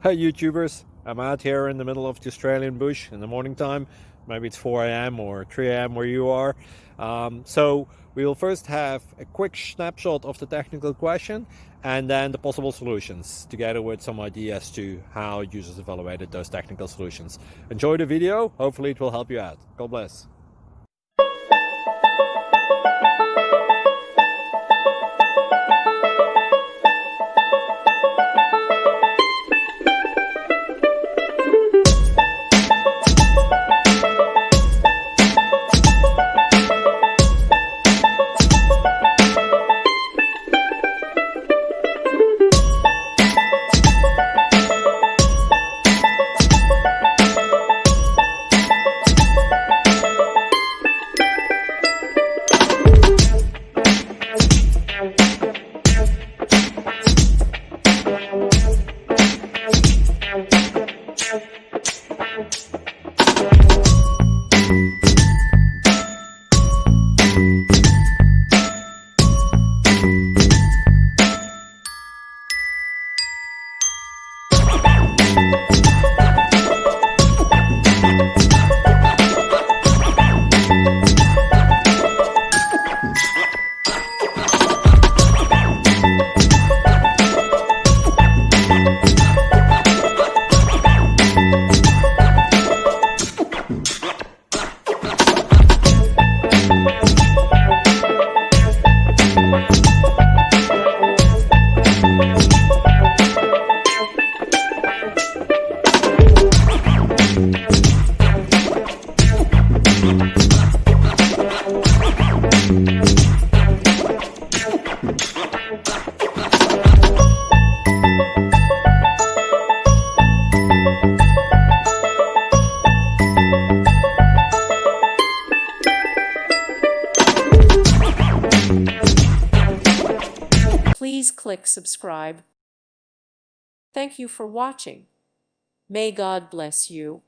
Hey YouTubers, I'm out here in the middle of the Australian bush in the morning time. Maybe it's 4 a.m. or 3 a.m. where you are. So we will first have a quick snapshot of the technical question and then the possible solutions, together with some ideas to how users evaluated those technical solutions. Enjoy the video, hopefully it will help you out. God bless. Please click subscribe. Thank you for watching. May God bless you.